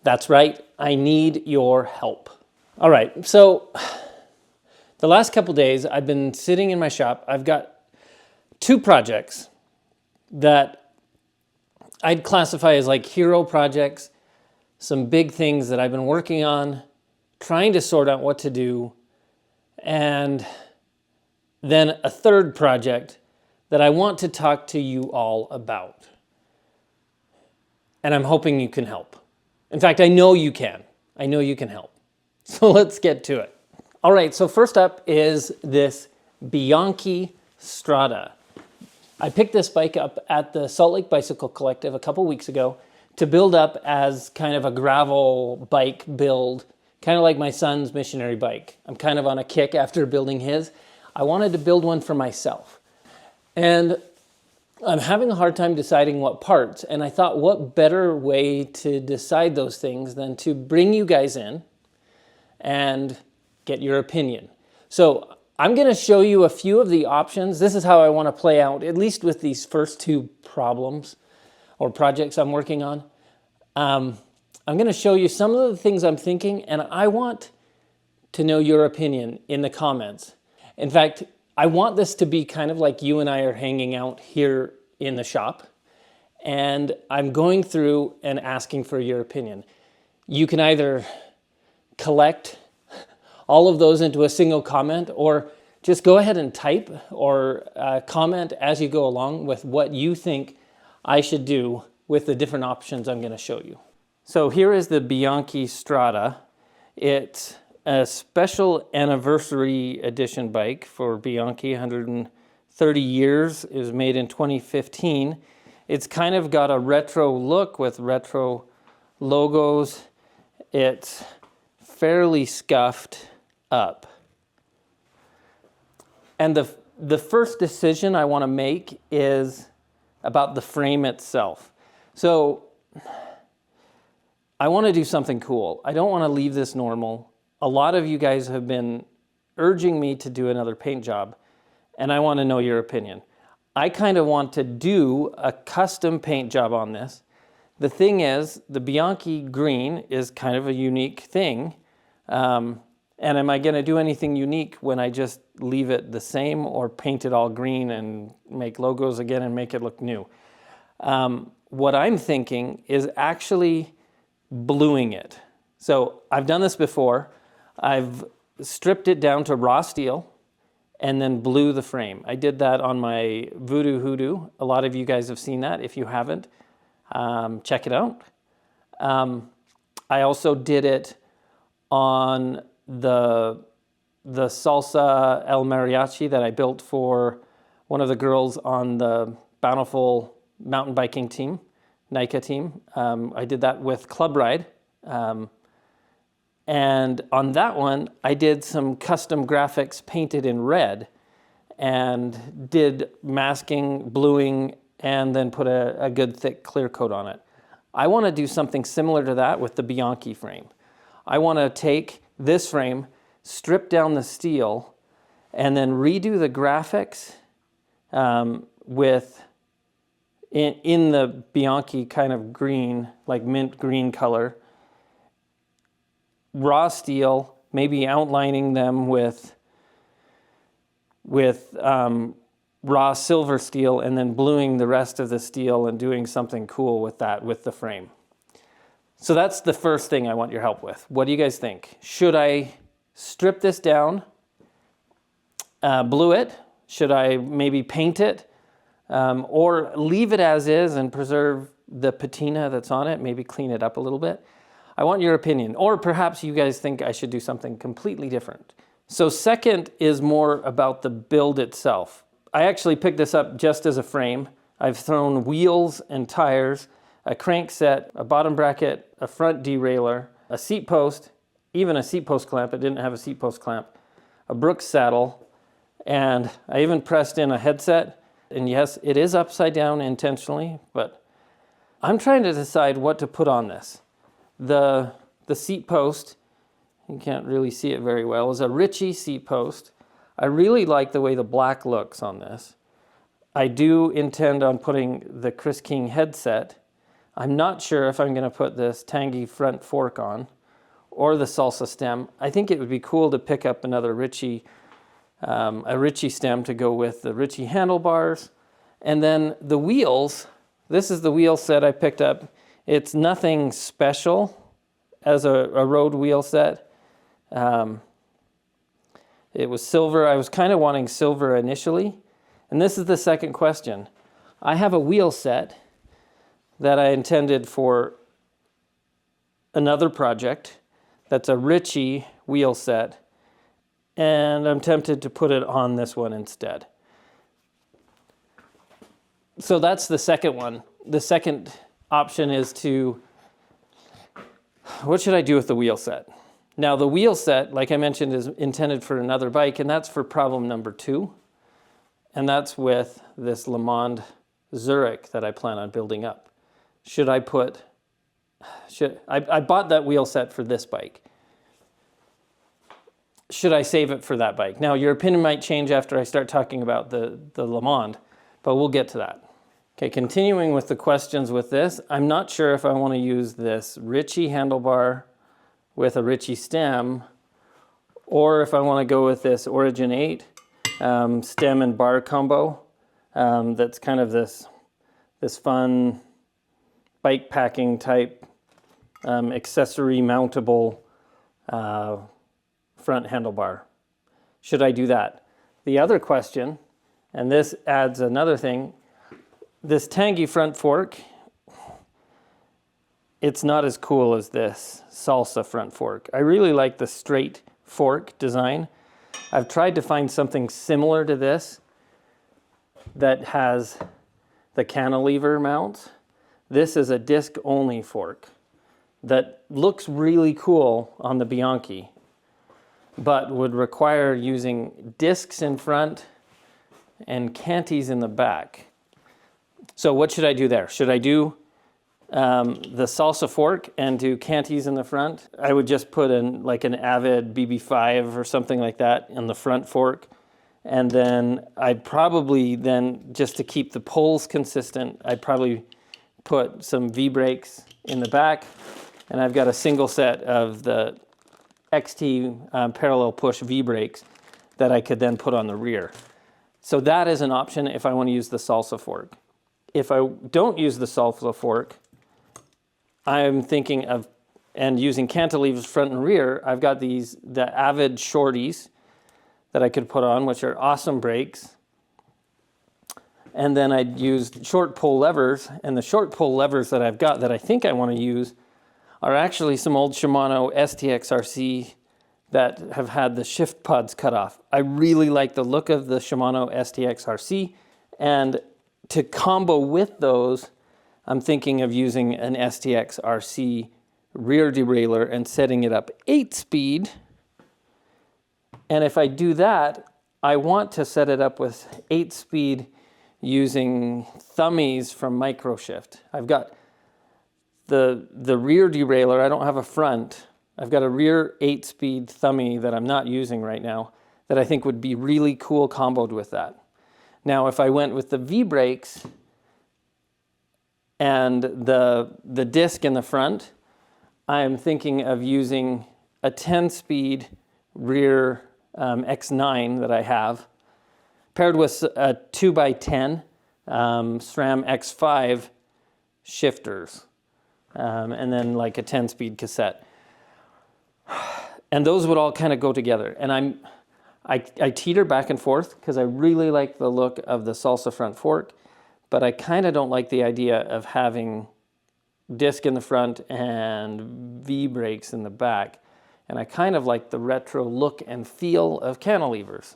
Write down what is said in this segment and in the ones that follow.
That's right, I need your help. All right, so the last couple days I've been sitting in my shop. I've got two projects that I'd classify as like hero projects, some big things that I've been working on, trying to sort out what to do, and then a third project that I want to talk to you all about. And I'm hoping you can help. In fact, I know you can. I know you can help. So let's get to it. All right, so first up is this Bianchi Strada. I picked this bike up at the Salt Lake Bicycle Collective a couple weeks ago to build up as kind of a gravel bike build, kind of like my son's missionary bike. I'm kind of on a kick after building his. I wanted to build one for myself. And I'm having a hard time deciding what parts, and I thought what better way to decide those things than to bring you guys in and get your opinion. So I'm going to show you a few of the options. This is how I want to play out, at least with these first two problems or projects I'm working on. I'm going to show you some of the things I'm thinking, and I want to know your opinion in the comments. In fact, I want this to be kind of like you and I are hanging out here in the shop, and I'm going through and asking for your opinion. You can either collect all of those into a single comment, or just go ahead and type or comment as you go along with what you think I should do with the different options I'm going to show you. So here is the Bianchi Strada. It's a special anniversary edition bike for Bianchi, 130 years. It was made in 2015. It's kind of got a retro look with retro logos. It's fairly scuffed up. And the first decision I want to make is about the frame itself. So I want to do something cool. I don't want to leave this normal. A lot of you guys have been urging me to do another paint job, and I want to know your opinion. I kind of want to do a custom paint job on this. The thing is, the Bianchi green is kind of a unique thing. And am I going to do anything unique when I just leave it the same or paint it all green and make logos again and make it look new? What I'm thinking is actually bluing it. So I've done this before. I've stripped it down to raw steel and then blew the frame. I did that on my Voodoo Hoodoo. A lot of you guys have seen that. If you haven't, check it out. I also did it on the Salsa El Mariachi that I built for one of the girls on the Bountiful mountain biking team, NICA team. I did that with Club Ride. And on that one, I did some custom graphics painted in red and did masking, bluing, and then put a good thick clear coat on it. I want to do something similar to that with the Bianchi frame. I want to take this frame, strip down the steel, and then redo the graphics in the Bianchi kind of green, like mint green color. Raw steel, maybe outlining them with raw silver steel, and then bluing the rest of the steel and doing something cool with that, with the frame. So that's the first thing I want your help with. What do you guys think? Should I strip this down, blue it? Should I maybe paint it? Or leave it as is and preserve the patina that's on it, maybe clean it up a little bit? I want your opinion. Or perhaps you guys think I should do something completely different. So second is more about the build itself. I actually picked this up just as a frame. I've thrown wheels and tires, a crank set, a bottom bracket, a front derailleur, a seat post, even a seat post clamp. It didn't have a seat post clamp, a Brooks saddle, and I even pressed in a headset. And yes, it is upside down intentionally, but I'm trying to decide what to put on this. The seat post, you can't really see it very well, is a Ritchie seat post. I really like the way the black looks on this. I do intend on putting the Chris King headset. I'm not sure if I'm going to put this tangy front fork on or the salsa stem. I think it would be cool to pick up another Ritchie, a Ritchie stem to go with the Ritchie handlebars. And then the wheels, this is the wheel set I picked up. It's nothing special as a road wheel set. It was silver. I was kind of wanting silver initially. And this is the second question. I have a wheel set that I intended for another project that's a Ritchie wheel set, and I'm tempted to put it on this one instead. So that's the second one. The second option is what should I do with the wheel set? Now the wheel set, like I mentioned, is intended for another bike, and that's for problem number 2. And that's with this Le Mans Zurich that I plan on building up. I bought that wheel set for this bike. Should I save it for that bike? Now, your opinion might change after I start talking about the Le Mans, but we'll get to that. Okay, continuing with the questions with this, I'm not sure if I want to use this Ritchie handlebar with a Ritchie stem, or if I want to go with this Origin 8 stem and bar combo. That's kind of this fun bike packing type accessory mountable front handlebar. Should I do that? The other question, and this adds another thing, this tangy front fork, it's not as cool as this salsa front fork. I really like the straight fork design. I've tried to find something similar to this that has the cantilever mount. This is a disc-only fork that looks really cool on the Bianchi, but would require using discs in front and canties in the back. So what should I do there? Should I do the salsa fork and do canties in the front? I would just put in like an Avid BB5 or something like that in the front fork. And then I'd probably then, just to keep the poles consistent, I'd probably put some V-brakes in the back. And I've got a single set of the XT parallel push V-brakes that I could then put on the rear. So that is an option if I want to use the salsa fork. If I don't use the salsa fork, I'm thinking of, and using cantilevers front and rear, I've got the Avid shorties that I could put on, which are awesome brakes. And then I'd use short pull levers, and the short pull levers that I've got that I think I want to use are actually some old Shimano STX-RC that have had the shift pods cut off. I really like the look of the Shimano STX-RC, and to combo with those, I'm thinking of using an STX-RC rear derailleur and setting it up 8-speed. And if I do that, I want to set it up with 8-speed using thummies from Microshift. I've got the rear derailleur. I don't have a front. I've got a rear 8-speed thummy that I'm not using right now that I think would be really cool comboed with that. Now, if I went with the V-brakes and the disc in the front, I'm thinking of using a 10-speed rear X9 that I have, paired with a 2x10 SRAM X5 shifters, and then like a 10-speed cassette. And those would all kind of go together. And I teeter back and forth because I really like the look of the salsa front fork, but I kind of don't like the idea of having disc in the front and V-brakes in the back. And I kind of like the retro look and feel of cantilevers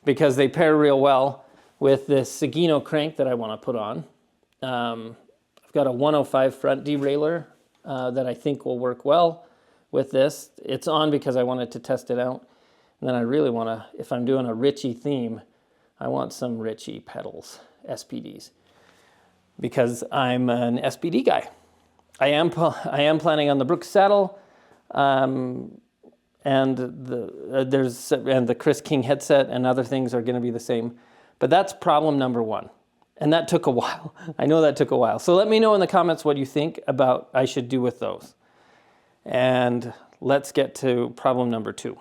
because they pair real well with this Sagino crank that I want to put on. I've got a 105 front derailleur that I think will work well with this. It's on because I wanted to test it out. And then I really want to, if I'm doing a Ritchie theme, I want some Ritchie pedals, SPDs, because I'm an SPD guy. I am planning on the Brooks saddle, and the Chris King headset and other things are going to be the same. But that's problem number 1. And that took a while. I know that took a while. So let me know in the comments what you think about I should do with those. And let's get to problem number 2.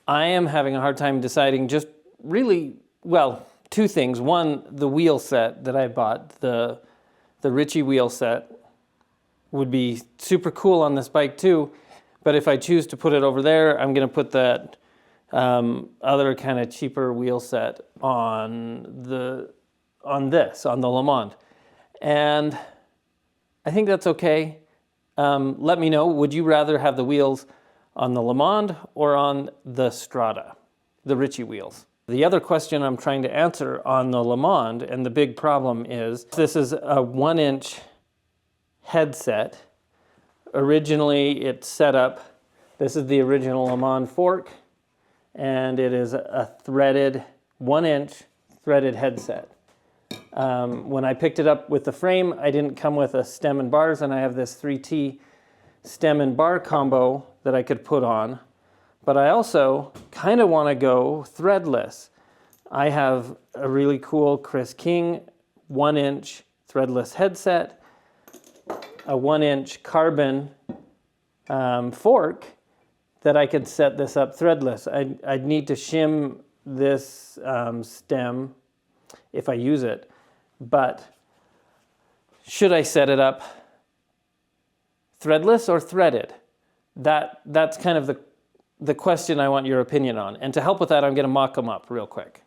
I am having a hard time deciding just really, well, 2 things. One, the wheel set that I bought, the Ritchie wheel set, would be super cool on this bike too. But if I choose to put it over there, I'm going to put that other kind of cheaper wheel set on the Le Mans. And I think that's okay. Let me know, would you rather have the wheels on the Le Mans or on the Strada, the Ritchie wheels? The other question I'm trying to answer on the Le Mans, and the big problem is, this is a 1-inch headset. Originally it's set up, this is the original Le Mans fork, and it is a threaded, 1-inch threaded headset. When I picked it up with the frame, I didn't come with a stem and bars, and I have this 3T stem and bar combo that I could put on. But I also kind of want to go threadless. I have a really cool Chris King 1-inch threadless headset, a 1-inch carbon fork that I could set this up threadless. I'd need to shim this stem if I use it. But should I set it up threadless or threaded? That's kind of the question I want your opinion on. And to help with that, I'm going to mock them up real quick.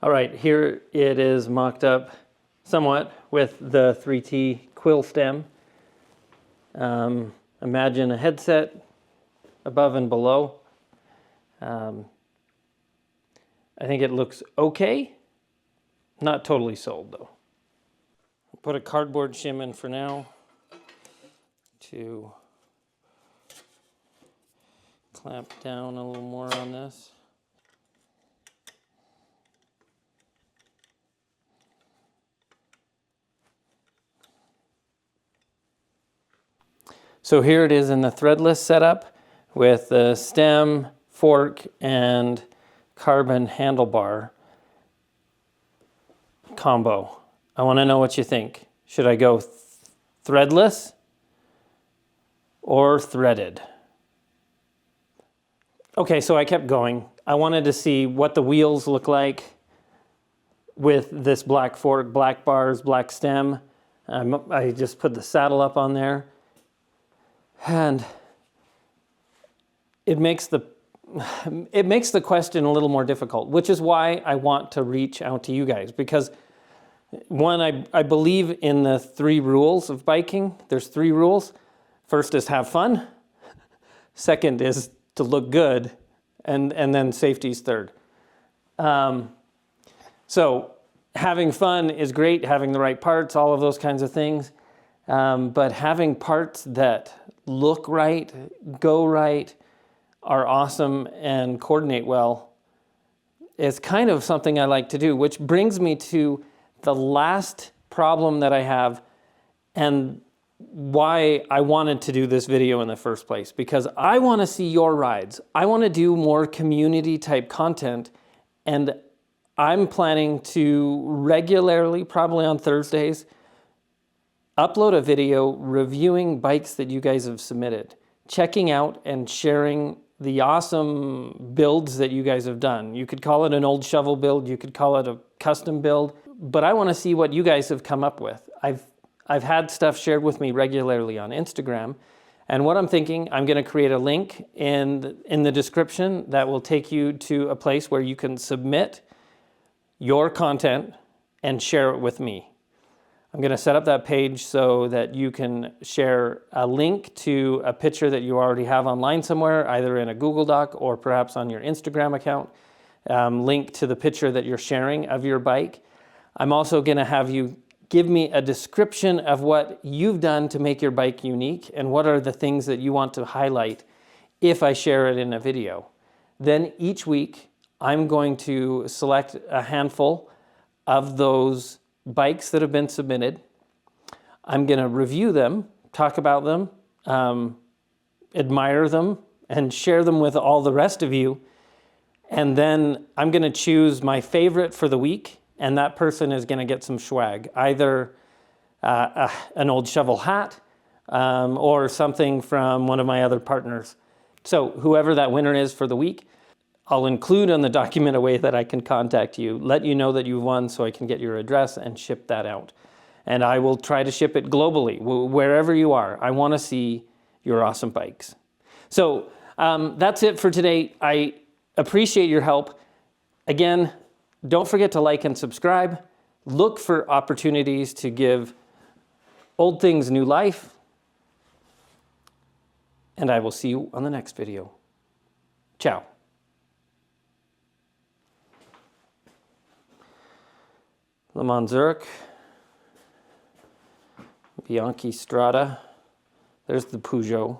All right, here it is mocked up somewhat with the 3T quill stem. Imagine a headset above and below. I think it looks okay. Not totally sold though. I'll put a cardboard shim in for now to clamp down a little more on this. So here it is in the threadless setup with the stem, fork, and carbon handlebar combo. I want to know what you think. Should I go threadless or threaded? Okay, so I kept going. I wanted to see what the wheels look like with this black fork, black bars, black stem. I just put the saddle up on there. And it makes the question a little more difficult, which is why I want to reach out to you guys. Because one, I believe in the 3 rules of biking. There's 3 rules. First is have fun. Second is to look good. And then safety's third. So having fun is great, having the right parts, all of those kinds of things. But having parts that look right, go right, are awesome, and coordinate well is kind of something I like to do, which brings me to the last problem that I have and why I wanted to do this video in the first place. Because I want to see your rides. I want to do more community type content, and I'm planning to regularly, probably on Thursdays, upload a video reviewing bikes that you guys have submitted, checking out and sharing the awesome builds that you guys have done. You could call it an old shovel build, you could call it a custom build, but I want to see what you guys have come up with. I've had stuff shared with me regularly on Instagram, and what I'm thinking, I'm going to create a link in the description that will take you to a place where you can submit your content and share it with me. I'm going to set up that page so that you can share a link to a picture that you already have online somewhere, either in a Google Doc or perhaps on your Instagram account. Link to the picture that you're sharing of your bike. I'm also going to have you give me a description of what you've done to make your bike unique and what are the things that you want to highlight if I share it in a video. Then each week, I'm going to select a handful of those bikes that have been submitted. I'm going to review them, talk about them, admire them, and share them with all the rest of you. And then I'm going to choose my favorite for the week, and that person is going to get some swag, either an old shovel hat or something from one of my other partners. So whoever that winner is for the week, I'll include on the document a way that I can contact you, let you know that you've won so I can get your address and ship that out. And I will try to ship it globally, wherever you are. I want to see your awesome bikes. So that's it for today. I appreciate your help. Again, don't forget to like and subscribe. Look for opportunities to give old things new life. And I will see you on the next video. Ciao. Le Mans Zurich, Bianchi Strada. There's the Peugeot.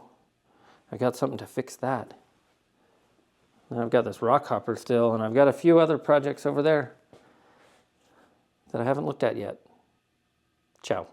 I got something to fix that. And I've got this rock hopper still, and I've got a few other projects over there that I haven't looked at yet. Ciao.